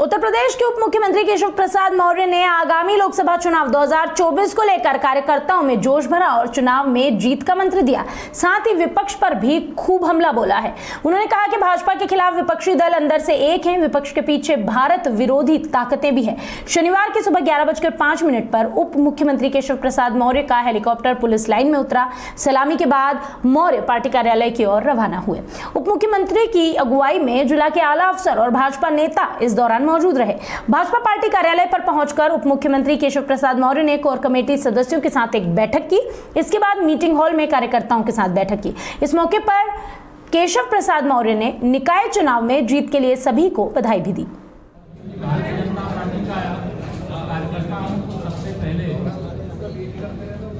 उत्तर प्रदेश के उप मुख्यमंत्री केशव प्रसाद मौर्य ने आगामी लोकसभा चुनाव 2024 को लेकर कार्यकर्ताओं में जोश भरा और चुनाव में जीत का मंत्र दिया। साथ ही विपक्ष पर भी खूब हमला बोला है। उन्होंने कहा कि भाजपा के खिलाफ विपक्षी दल अंदर से एक हैं, विपक्ष के पीछे भारत विरोधी ताकतें भी है। शनिवार की सुबह 11:05 पर उप मुख्यमंत्री केशव प्रसाद मौर्य का हेलीकॉप्टर पुलिस लाइन में उतरा। सलामी के बाद मौर्य पार्टी कार्यालय की ओर रवाना हुए। उप मुख्यमंत्री की अगुवाई में जिला के आला अफसर और भाजपा नेता इस दौरान मौजूद रहे। भाजपा पार्टी कार्यालय पर पहुंचकर उप मुख्यमंत्री केशव प्रसाद मौर्य ने कोर कमेटी सदस्यों के साथ एक बैठक की। इसके बाद मीटिंग हॉल में कार्यकर्ताओं के साथ बैठक की। इस मौके पर केशव प्रसाद मौर्य ने निकाय चुनाव में जीत के लिए सभी को बधाई भी दी। भारतीय जनता पार्टी का कार्यकर्ताओं को सबसे पहले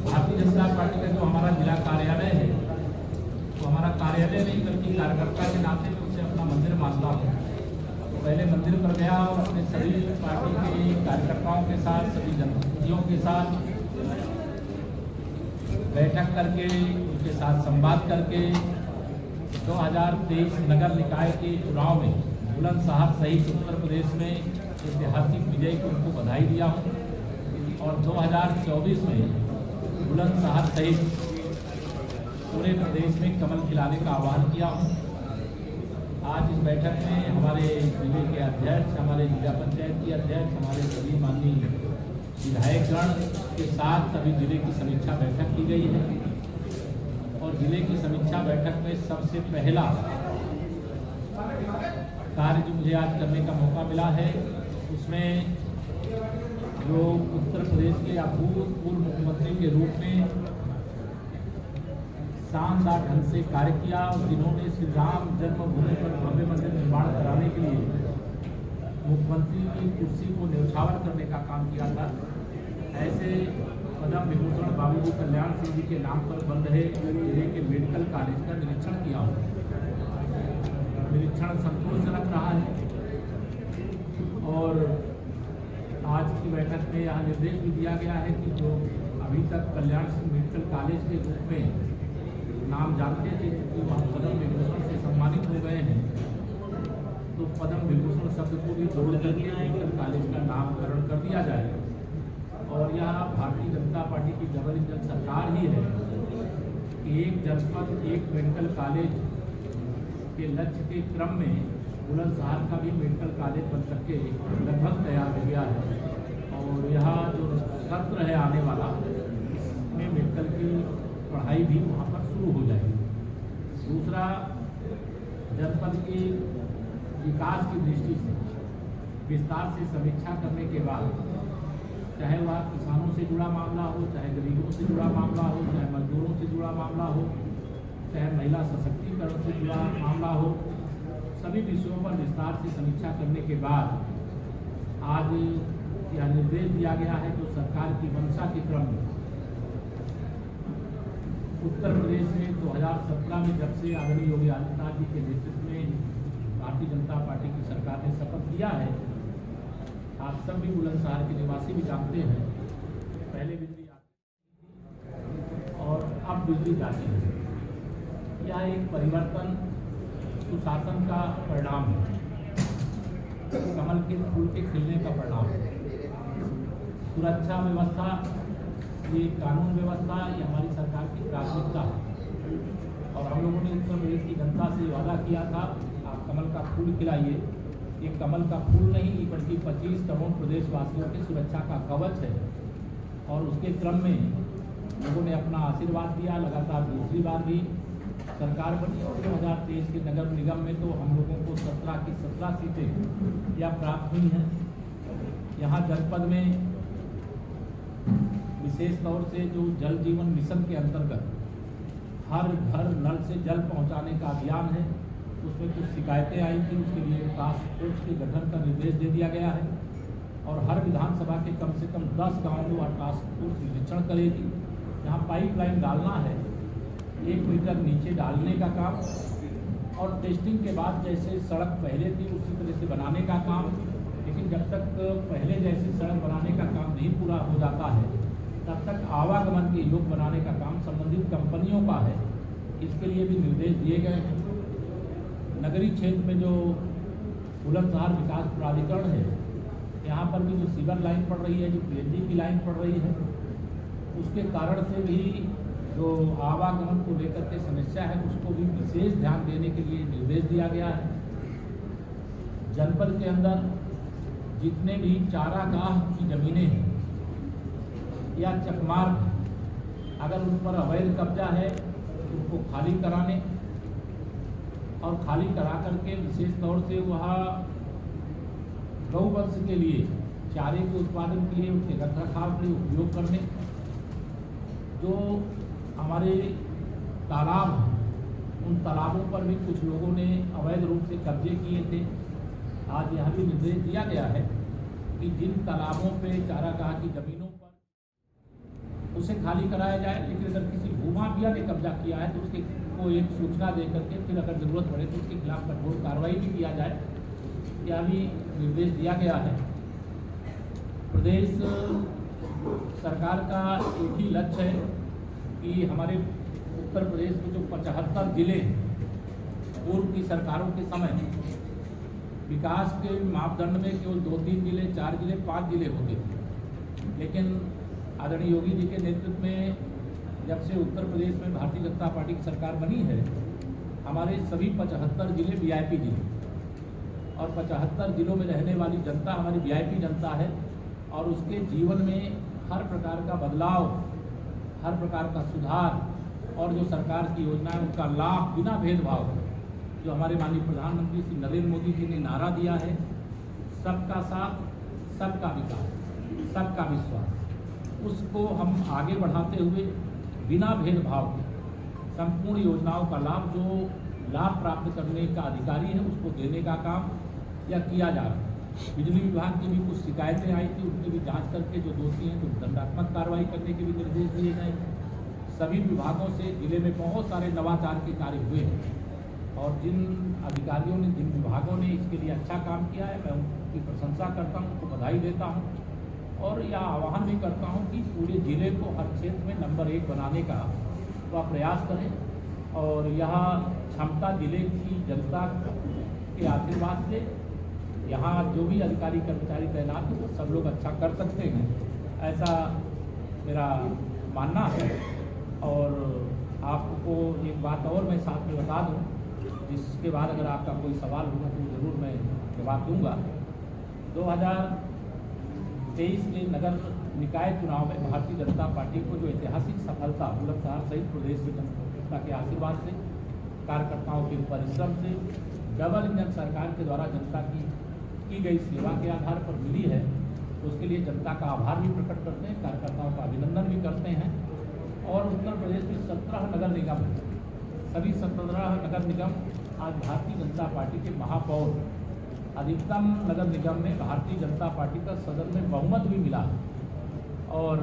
भारतीय जनता पार्टी का जो हमारा जिला कार्यालय है, तो हमारा कार्यालय नहीं बल्कि कार्यकर्ता के नाते में उसे अपना मंदिर मानता हूँ। पहले मंदिर पर गया और अपने सभी पार्टी के कार्यकर्ताओं के साथ, सभी जनप्रतिनिधियों के साथ बैठक करके, उनके साथ संवाद करके 2023 नगर निकाय के चुनाव में बुलंदशहर सहित उत्तर प्रदेश में ऐतिहासिक विजय को उनको बधाई दिया हूँ। और 2024 में बुलंदशहर सहित पूरे प्रदेश में कमल खिलाने का आह्वान किया हूँ। आज इस बैठक में हमारे जिले के अध्यक्ष, हमारे जिला पंचायत की अध्यक्ष, हमारे सभी माननीय विधायकगण के साथ सभी जिले की समीक्षा बैठक की गई है। और जिले की समीक्षा बैठक में सबसे पहला कार्य जो मुझे आज करने का मौका मिला है, उसमें जो उत्तर प्रदेश के अभूतपूर्व मुख्यमंत्री के रूप में शानदार ढंग से कार्य किया और जिन्होंने श्री राम जन्मभूमि पर भव्य मंदिर निर्माण कराने के लिए मुख्यमंत्री की कुर्सी को न्यौछावर करने का काम किया था, ऐसे पद्म विभूषण बाबू जी कल्याण सिंह जी के नाम पर बन रहे जिले के मेडिकल कॉलेज का निरीक्षण किया हूँ। निरीक्षण संतोषजनक रहा है और आज की बैठक में यह निर्देश भी दिया गया है कि जो अभी तक कल्याण सिंह मेडिकल कॉलेज के रूप में नाम जानते थे, क्योंकि वहाँ पद्म विभूषण से सम्मानित हो गए हैं, तो पद्म विभूषण शब्द को भी जोड़ करके मेडिकल कॉलेज का नामकरण कर दिया जाए। और यह भारतीय जनता पार्टी की डबल इंजन सरकार ही है कि एक जनपद एक मेडिकल कॉलेज के लक्ष्य के क्रम में बुलंदशहर का भी मेडिकल कॉलेज बन करके लगभग तैयार हो गया है। और यहाँ जो सत्र है आने वाला, इसमें मेडिकल की पढ़ाई भी वहाँ पर शुरू हो जाएगी। दूसरा, जनपद के विकास की दृष्टि से विस्तार से समीक्षा करने के बाद, चाहे वह किसानों से जुड़ा मामला हो, चाहे गरीबों से जुड़ा मामला हो, चाहे मजदूरों से जुड़ा मामला हो, चाहे महिला सशक्तिकरण से जुड़ा मामला हो, सभी विषयों पर विस्तार से समीक्षा करने के बाद आज यह निर्देश दिया गया है जो सरकार की मंशा के क्रम में उत्तर प्रदेश में 2017 में जब से आदरणीय योगी आदित्यनाथ जी के नेतृत्व में भारतीय जनता पार्टी की सरकार ने शपथ लिया है, आप सब भी बुलंदशहर के निवासी भी जानते हैं, पहले बिजली आती और अब बिजली जाती है। यह एक परिवर्तन सुशासन का परिणाम है, कमल के फूल के खिलने का परिणाम है। सुरक्षा व्यवस्था, ये कानून व्यवस्था, ये हमारी सरकार की प्राथमिकता है। और हम लोगों ने उत्तर प्रदेश की जनता से वादा किया था, आप कमल का फूल खिलाइए। ये कमल का फूल नहीं बल्कि 25 करोड़ प्रदेशवासियों की सुरक्षा का कवच है। और उसके क्रम में लोगों ने अपना आशीर्वाद दिया। लगातार दूसरी बार भी सरकार बनी और 2023 के नगर निगम में तो हम लोगों को 17 की 17 सीटें यह प्राप्त हुई हैं। यहाँ जनपद में विशेष तौर से जो जल जीवन मिशन के अंतर्गत हर घर नल से जल पहुंचाने का अभियान है, उसमें कुछ शिकायतें आई थी, उसके लिए टास्क फोर्स के गठन का निर्देश दे दिया गया है। और हर विधानसभा के कम से कम 10 गाँव में वह टास्क फोर्स निरीक्षण करेगी। जहाँ पाइपलाइन डालना है, 1 मीटर नीचे डालने का काम, और टेस्टिंग के बाद जैसे सड़क पहले थी उसी तरह से बनाने का काम। लेकिन जब तक पहले जैसे सड़क बनाने का काम नहीं पूरा हो जाता है, तब तक आवागमन के योग्य बनाने का काम संबंधित कंपनियों का है। इसके लिए भी निर्देश दिए गए हैं। नगरीय क्षेत्र में जो बुलंदशहर विकास प्राधिकरण है, यहाँ पर भी जो सीवर लाइन पड़ रही है, जो पीएचडी की लाइन पड़ रही है, उसके कारण से भी जो आवागमन को लेकर के समस्या है उसको भी विशेष ध्यान देने के लिए निर्देश दिया गया है। जनपद के अंदर जितने भी चारागाह की जमीनें हैं या चकमार्ग, अगर उन पर अवैध कब्जा है उनको खाली कराने और खाली करा करके विशेष तौर से वहाँ गौवंश के लिए चारे के उत्पादन के लिए, उनके रखरखाव के लिए उपयोग करने। जो हमारे तालाब हैं उन तालाबों पर भी कुछ लोगों ने अवैध रूप से कब्जे किए थे। आज यह भी निर्देश दिया गया है कि जिन तालाबों पे चारागाह की जमीनों पर उसे खाली कराया जाए, लेकिन अगर किसी भूमाफिया ने कब्जा किया है तो उसके को एक सूचना दे करके फिर अगर जरूरत पड़े तो उसके खिलाफ कठोर कार्रवाई भी किया जाए, यह भी निर्देश दिया गया है। प्रदेश सरकार का एक ही लक्ष्य है कि हमारे उत्तर प्रदेश के जो 75 जिले पूर्व की सरकारों के समय विकास के मापदंड में केवल 2-3 जिले, 4 जिले, 5 जिले होते थे, लेकिन आदरणीय योगी जी के नेतृत्व में जब से उत्तर प्रदेश में भारतीय जनता पार्टी की सरकार बनी है, हमारे सभी 75 जिले वीआईपी जिले और 75 जिलों में रहने वाली जनता हमारी वीआईपी जनता है और उसके जीवन में हर प्रकार का बदलाव, हर प्रकार का सुधार और जो सरकार की योजनाएं उनका लाभ बिना भेदभाव, जो हमारे माननीय प्रधानमंत्री श्री नरेंद्र मोदी जी ने नारा दिया है, सबका साथ, सबका विकास, सबका विश्वास, उसको हम आगे बढ़ाते हुए बिना भेदभाव के संपूर्ण योजनाओं का लाभ जो लाभ प्राप्त करने का अधिकारी है उसको देने का काम या किया जा रहा है। बिजली विभाग की भी कुछ शिकायतें आई थी, उनकी भी जांच करके जो दोषी हैं तो दंडात्मक कार्रवाई करने के भी निर्देश दिए गए हैं। सभी विभागों से जिले में बहुत सारे नवाचार के कार्य हुए हैं और जिन अधिकारियों ने, जिन विभागों ने इसके लिए अच्छा काम किया है, मैं उनकी प्रशंसा करता हूँ, उनको बधाई देता हूँ और यह आह्वान भी करता हूँ कि पूरे जिले को हर क्षेत्र में नंबर 1 बनाने का वह प्रयास करें और यह क्षमता जिले की जनता के आशीर्वाद से यहाँ जो भी अधिकारी कर्मचारी तैनात हैं वो सब लोग अच्छा कर सकते हैं, ऐसा मेरा मानना है। और आपको एक बात और मैं साथ में बता दूं, जिसके बाद अगर आपका कोई सवाल होगा तो ज़रूर मैं जवाब दूंगा। 2023 के नगर निकाय चुनाव में भारतीय जनता पार्टी को जो ऐतिहासिक सफलता बुलंदशहर सहित प्रदेश में जनता के आशीर्वाद से, कार्यकर्ताओं के परिश्रम से, डबल इंजन सरकार के द्वारा जनता की गई सेवा के आधार पर मिली है, तो उसके लिए जनता का आभार भी प्रकट करते हैं, कार्यकर्ताओं का अभिनंदन भी करते हैं। और उत्तर प्रदेश में 17 नगर निगम, सभी 17 नगर निगम आज भारतीय जनता पार्टी के महापौर, अधिकतम नगर निगम में भारतीय जनता पार्टी का सदन में बहुमत भी मिला है और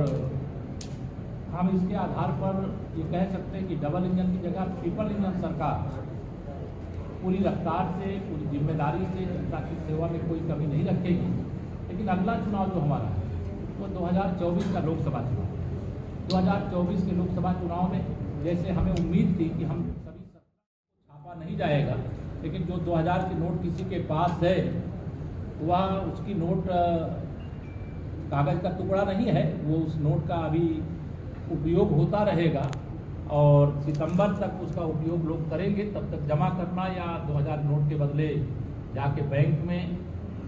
हम इसके आधार पर ये कह सकते हैं कि डबल इंजन की जगह ट्रिपल इंजन सरकार पूरी रफ्तार से, पूरी जिम्मेदारी से जनता की सेवा में कोई कमी नहीं रखेगी। लेकिन अगला चुनाव जो हमारा है वो 2024 का लोकसभा चुनाव, 2024 के लोकसभा चुनाव में जैसे हमें उम्मीद थी कि हम सभी छापा नहीं जाएगा, लेकिन जो 2000 की नोट किसी के पास है वह उसकी नोट कागज़ का टुकड़ा नहीं है, वो उस नोट का अभी उपयोग होता रहेगा और सितंबर तक उसका उपयोग लोग करेंगे। तब तक जमा करना या 2000 नोट के बदले जाके बैंक में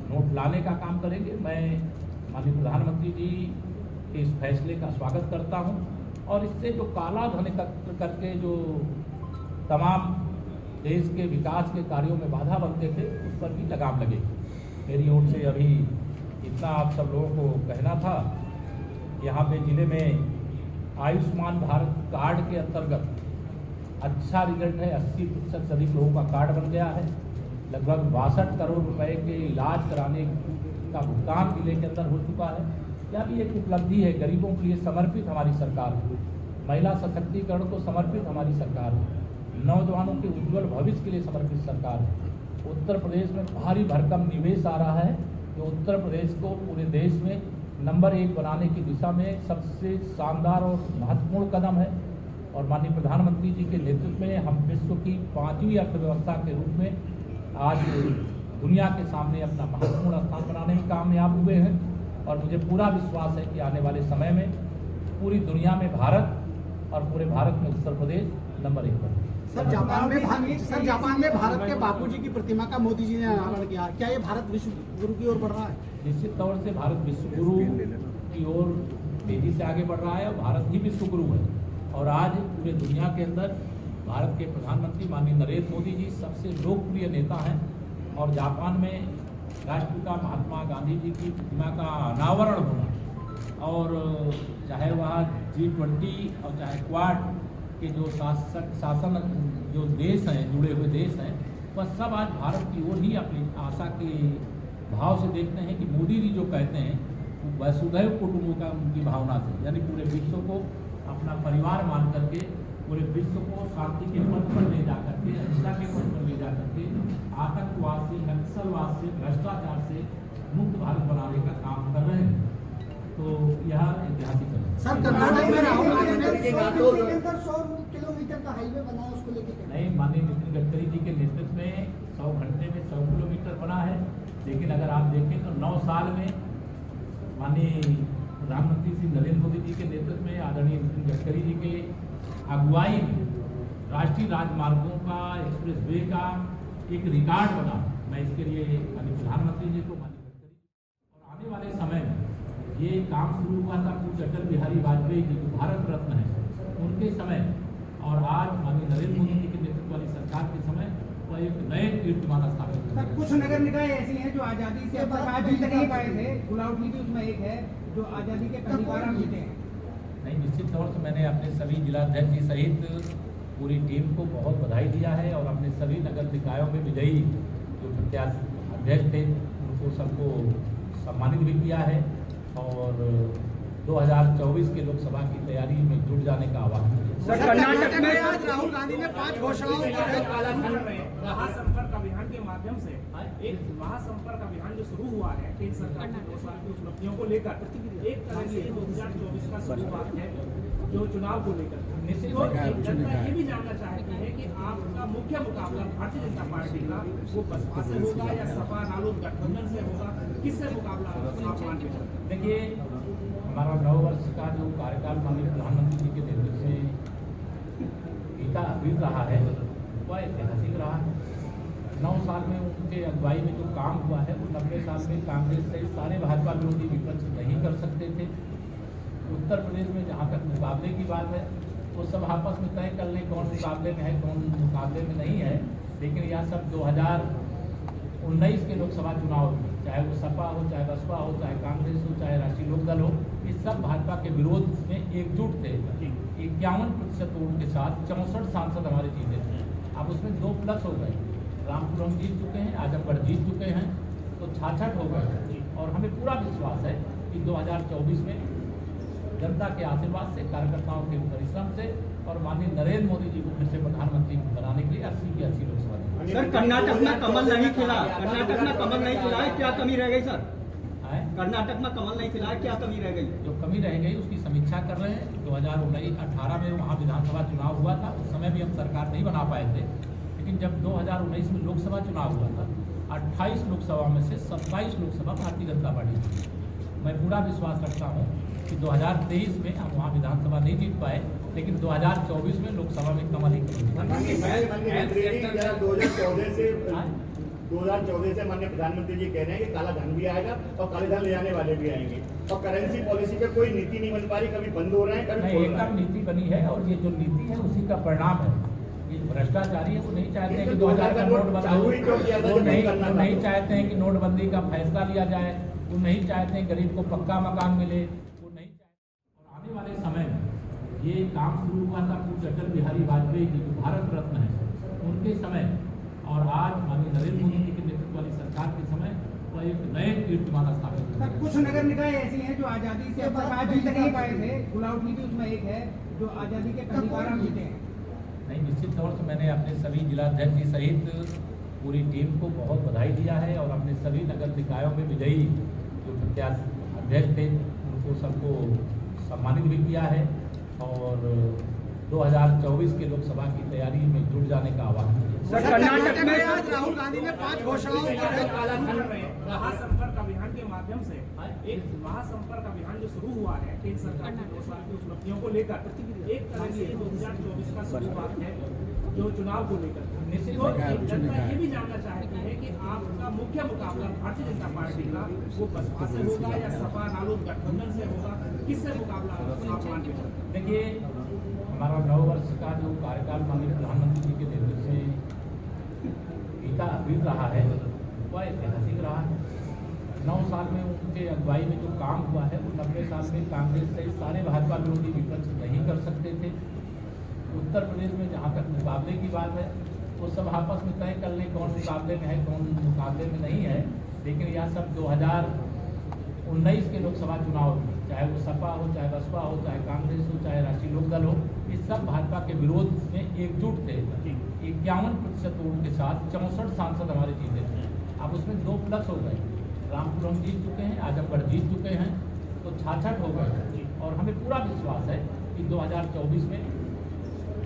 नोट लाने का काम करेंगे। मैं माननीय प्रधानमंत्री जी के इस फैसले का स्वागत करता हूं और इससे जो काला धन एकत्र करके जो तमाम देश के विकास के कार्यों में बाधा बनते थे उस पर भी लगाम लगेगी। मेरी ओर से अभी इतना आप सब लोगों को कहना था। यहाँ पे ज़िले में आयुष्मान भारत कार्ड के अंतर्गत अच्छा रिजल्ट है, 80% से अधिक लोगों का कार्ड बन गया है। लगभग 62 करोड़ रुपए के इलाज कराने का भुगतान जिले के अंदर हो चुका है। यह भी एक उपलब्धि है, गरीबों के लिए समर्पित हमारी सरकार है, महिला सशक्तिकरण को समर्पित हमारी सरकार है, नौजवानों के उज्ज्वल भविष्य के लिए समर्पित सरकार है। उत्तर प्रदेश में भारी भरकम निवेश आ रहा है जो उत्तर प्रदेश को पूरे देश में नंबर 1 बनाने की दिशा में सबसे शानदार और महत्वपूर्ण कदम है। और माननीय प्रधानमंत्री जी के नेतृत्व में हम विश्व की 5वीं अर्थव्यवस्था के रूप में आज दुनिया के सामने अपना महत्वपूर्ण स्थान बनाने में कामयाब हुए हैं। और मुझे पूरा विश्वास है कि आने वाले समय में पूरी दुनिया में भारत और पूरे भारत में उत्तर प्रदेश नंबर 1 पर। सर जापान में भारत के बापूजी की प्रतिमा का मोदी जी ने अनावरण किया। क्या ये भारत विश्व गुरु की ओर बढ़ रहा है? निश्चित तौर से भारत विश्व गुरु की ओर तेजी से आगे बढ़ रहा है और भारत ही विश्व गुरु है। और आज पूरे दुनिया के अंदर भारत के प्रधानमंत्री माननीय नरेंद्र मोदी जी सबसे लोकप्रिय नेता हैं। और जापान में राष्ट्रपिता महात्मा गांधी जी की प्रतिमा का अनावरण होना और चाहे वहाँ G20 और चाहे क्वाड के जो शासन जो देश हैं, जुड़े हुए देश हैं, वह सब आज भारत की ओर ही अपनी आशा के भाव से देखते हैं कि मोदी जी जो कहते हैं वसुधैव कुटुंबकम की भावना से, यानी पूरे विश्व को अपना परिवार मान करके पूरे विश्व को शांति के पथ पर ले जा करके, अहिंसा के पथ पर ले जा करके आतंकवाद से, नक्सलवाद से, भ्रष्टाचार से मुक्त भारत बनाने का काम कर रहे हैं। तो यह ऐतिहासिक है। सर कर्नाटक में राहुल गांधी ने 100 किलोमीटर का हाईवे बना है, उसको लेकर नहीं, माननीय नितिन गडकरी जी के नेतृत्व में 100 घंटे में 100 किलोमीटर बना है। लेकिन अगर आप देखें तो 9 साल में माननीय प्रधानमंत्री श्री नरेंद्र मोदी जी के नेतृत्व में आदरणीय नितिन गडकरी जी के अगुवाई में राष्ट्रीय राजमार्गों का, एक्सप्रेस वे का एक रिकॉर्ड बना। मैं इसके लिए माननीय प्रधानमंत्री जी को, माननीय गडकरी और आने वाले समय में ये काम शुरू हुआ था पूज्य अटल बिहारी वाजपेयी जी जो भारत रत्न है उनके समय, और आज माननीय नरेंद्र मोदी जी के नेतृत्व वाली सरकार के समय वह एक नए कीर्तिमान स्थापित कर। सर कुछ नगर निकाय ऐसी हैं जो आज़ादी से अब तक आज भी नहीं पाए थे, गुलाउटी भी उसमें एक है जो आज़ादी के पहली बार हम जीते हैं। नहीं, निश्चित तौर से मैंने अपने सभी जिलाध्यक्ष जी सहित पूरी टीम को बहुत बधाई दिया है और अपने सभी नगर निकायों में विजयी जो प्रत्याशी अध्यक्ष थे उनको सबको सम्मानित भी किया है और 2024 के लोकसभा की तैयारी में जुट जाने का आह्वान किया। कर्नाटक में आज राहुल गांधी ने 5 घोषणाओं महासंपर्क अभियान के माध्यम से एक महासंपर्क अभियान जो शुरू हुआ है केंद्र सरकार की 2 साल की उपलब्धियों को लेकर, एक तरह से 2024 का शुरुआत है जो चुनाव को लेकर। तो जनता ये भी जानना चाहती है कि आपका मुख्य मुकाबला भारतीय जनता पार्टी का वो बसपा से होगा या सपा रालोद गठबंधन से होगा, किससे मुकाबला आप मानते हैं? देखिए, हमारा 9 वर्ष का जो कार्यकाल माननीय प्रधानमंत्री जी के नेतृत्व से बीत रहा है वह ऐतिहासिक रहा है। 9 साल में उनके अगुवाई में जो काम हुआ है वो 90 साल में कांग्रेस से सारे भाजपा विरोधी विपक्ष नहीं कर सकते थे। उत्तर प्रदेश में जहाँ तक मुकाबले की बात है वो सब आपस में तय कर लें कौन मुकाबले में है कौन मुकाबले में नहीं है। लेकिन यह सब 2019 के लोकसभा चुनाव में, चाहे वो सपा हो, चाहे बसपा हो, चाहे कांग्रेस हो, चाहे राष्ट्रीय लोकदल हो, इस सब भाजपा के विरोध में एकजुट थे। 51% वोट के साथ 64 सांसद हमारे जीते थे। अब उसमें 2 प्लस हो गए, रामपुर हम जीत चुके हैं, आजमगढ़ जीत चुके हैं, तो 66 हो गए। और हमें पूरा विश्वास है कि 2024 में जनता के आशीर्वाद से, कार्यकर्ताओं के परिश्रम से और माननीय नरेंद्र मोदी जी को फिर से प्रधानमंत्री बनाने के लिए 80 की 80 लोकसभा देंगे। सर कर्नाटक में कमल नहीं खिला, कर्नाटक में कमल नहीं खिला है, क्या कमी रह गई सर? कर्नाटक में कमल नहीं खिला है, क्या कमी रह गई? जो कमी रह गई उसकी समीक्षा कर रहे हैं। 2018 में वहाँ विधानसभा चुनाव हुआ था, उस समय भी हम सरकार नहीं बना पाए थे। लेकिन जब 2019 में लोकसभा चुनाव हुआ था, 28 लोकसभा में से 27 लोकसभा भारतीय जनता पार्टी जीती। मैं पूरा विश्वास रखता हूँ कि 2023 में हम वहाँ विधानसभा नहीं जीत पाए, लेकिन 2024 में लोकसभा में कमल ही कमल। 2014 से माननीय प्रधानमंत्री जी कह रहे हैं कि काला धन भी आएगा और काले धन ले जाने वाले भी आएंगे, और करेंसी पॉलिसी पे कोई नीति नहीं बन पा रही, कभी बंद हो रहे हैं, कभी एकदम नीति बनी है। और ये जो नीति है उसी का परिणाम है। ये भ्रष्टाचारी है, वो नहीं चाहते हैं कि 2000 का नोटबंदी हो, वो नहीं चाहते हैं कि नोटबंदी का फैसला लिया जाए, वो नहीं चाहते हैं गरीब को पक्का मकान मिले, वो नहीं चाहते। और आने वाले समय में ये काम शुरू हुआ था पूज्य अटल बिहारी वाजपेयी जी जो भारत रत्न है उनके समय, और आज माननीय नरेंद्र मोदी जी के नेतृत्व वाली सरकार के समय वह एक नए कीर्तिमान स्थापित कर। सर कुछ नगर निकाय ऐसी हैं जो आज़ादी से अब तक आज भी नहीं पाए थे, गुलाउटी भी उसमें एक है जो आज़ादी के पहली बार हम जीते हैं। नहीं, निश्चित तौर से मैंने अपने सभी जिलाध्यक्ष जी सहित पूरी टीम को बहुत बधाई दिया है और अपने सभी नगर निकायों में विजयी जो प्रत्याशी अध्यक्ष थे उनको सबको सम्मानित भी किया है और 2024 के लोकसभा की तैयारी में जुट जाने का आह्वान किया। सर कर्नाटक में आज राहुल गांधी ने 5 घोषणाओं महासंपर्क अभियान के माध्यम से एक महासंपर्क अभियान जो शुरू हुआ है केंद्र सरकार की 2 साल की उपलब्धियों को लेकर एक तरह से 2024 का शुरुआत है जो चुनाव को लेकर। तो जनता ये भी जानना चाहती है कि आपका मुख्य मुकाबला भारतीय जनता पार्टी का वो बसपा से होगा या सपा रालोद गठबंधन से होगा, किससे मुकाबला आप मानते हैं? देखिए, हमारा 9 वर्ष का जो कार्यकाल माननीय प्रधानमंत्री जी के नेतृत्व से बीत रहा है वह ऐतिहासिक रहा है। 9 साल में उनके अगुवाई में जो काम हुआ है वो 90 साल में कांग्रेस से सारे भाजपा विरोधी विपक्ष नहीं कर सकते थे। उत्तर प्रदेश में जहाँ तक मुकाबले की बात है वो सब आपस में तय कर लें कौन मुकाबले में है कौन मुकाबले में नहीं है, लेकिन यह सब 2019 के लोकसभा चुनाव में चाहे वो सपा हो, चाहे बसपा हो, चाहे कांग्रेस हो, चाहे राष्ट्रीय लोकदल हो, ये सब भाजपा के विरोध में एकजुट थे। 51% वोट के साथ 64 सांसद हमारे जीते थे। अब उसमें 2 प्लस हो गए, रामपुर हम जीत चुके हैं, आजमगढ़ जीत चुके हैं, तो 66 हो गए। और हमें पूरा विश्वास है कि 2024 में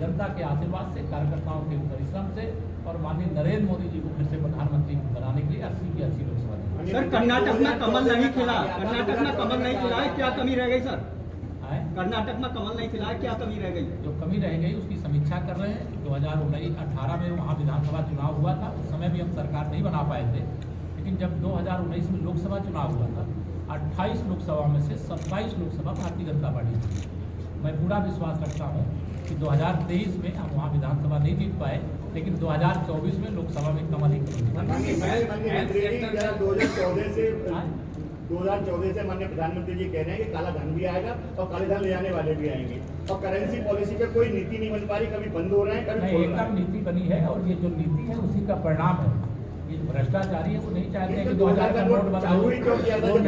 जनता के आशीर्वाद से, कार्यकर्ताओं के परिश्रम से और माननीय नरेंद्र मोदी जी को फिर से प्रधानमंत्री बनाने के लिए 80 की 80 लोकसभा। सर कर्नाटक में कमल नहीं खिला, कर्नाटक में कमल नहीं खिला है, क्या कमी रह गई सर? कर्नाटक में कमल नहीं खिला है, क्या कमी रह गई? जो कमी रह गई उसकी समीक्षा कर रहे हैं। 2018 में वहाँ विधानसभा चुनाव हुआ था, उस समय भी हम सरकार नहीं बना पाए थे, लेकिन जब 2019 में लोकसभा चुनाव हुआ था 28 लोकसभा में से 27 लोकसभा भारतीय जनता पार्टी थी। मैं पूरा विश्वास रखता हूँ कि 2023 में हम वहाँ विधानसभा नहीं जीत पाए, लेकिन 2024 में लोकसभा में कमल ही कमल। 2014 से माननीय प्रधानमंत्री जी कह रहे हैं कि काला धन भी आएगा और काले धन ले आने वाले भी आएंगे, और करेंसी पॉलिसी पे कोई नीति नहीं बन पा रही, कभी बंद हो रहे हैं, कभी एकदम नीति बनी है और ये जो नीति है उसी का परिणाम है। ये भ्रष्टाचारी है, वो नहीं चाहते हैं कि 2000 का नोट बंद हो, वो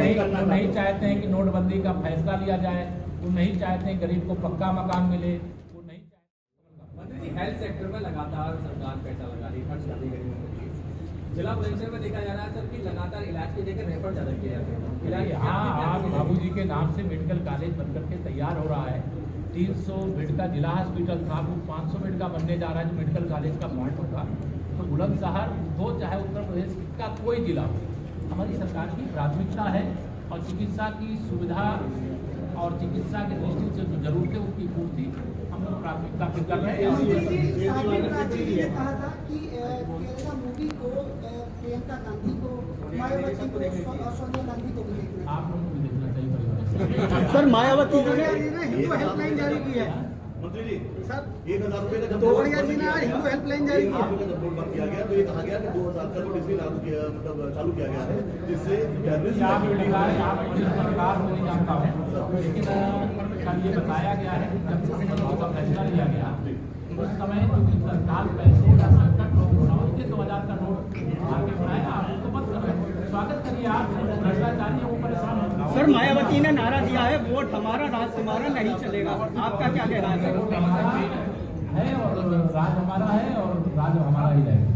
नहीं चाहते हैं कि नोटबंदी का फैसला लिया जाए, वो नहीं चाहते हैं गरीब को पक्का मकान मिले, वो नहीं चाहते। हेल्थ सेक्टर में लगातार सरकार पैसा लगा रही है, खर्च कर रही है। जिला परिषद में देखा जा रहा है सर कि लगातार इलाज के लेकर रेफर ज्यादा किया जाता है। यहाँ आज बाबूजी के नाम से मेडिकल कॉलेज बनकर के तैयार हो रहा है। 300 बेड का जिला हॉस्पिटल था, वो 500 बेड का बनने जा रहा है, जो मेडिकल कॉलेज का पॉइंट होगा। तो बुलंदशहर हो चाहे उत्तर प्रदेश का कोई जिला हो, हमारी सरकार की प्राथमिकता है और चिकित्सा की सुविधा और चिकित्सा की दृष्टि से जो जरूरत है उसकी पूर्ति हम लोग प्राथमिकता पे कर रहे हैं। कहा था कि प्रियंका मोदी को, प्रियंका गांधी को, मायावती को, सोनिया गांधी को भी देखना, आप लोगों को भी देखना चाहिए। सर मायावती हिंदू हेल्पलाइन जारी की है मंत्री जी। सर, 1000 रुपए का तोगड़िया जी ने आज हिंदू हेल्पलाइन जारी की है। किया गया तो ये कहा गया कि 2000 का नोट इसलिए लागू किया, मतलब चालू किया गया है जिससे आप सरकार को नहीं जानता हूँ, लेकिन कल ये बताया गया है कि जब का फैसला लिया गया उस समय चूंकि सरकार पैसे का संकट हो रहा है, 2000 का नोट आगे बढ़ाया, आप उसको मत कर रहे। स्वागत करिए, आप भ्रष्टाचारी वो परेशान हो। सर मायावती ने नारा दिया है वोट हमारा राज तुम्हारा नहीं चलेगा, आपका क्या कहना है? वोट हमारा है और राज हमारा है और राज हमारा ही रहेगा।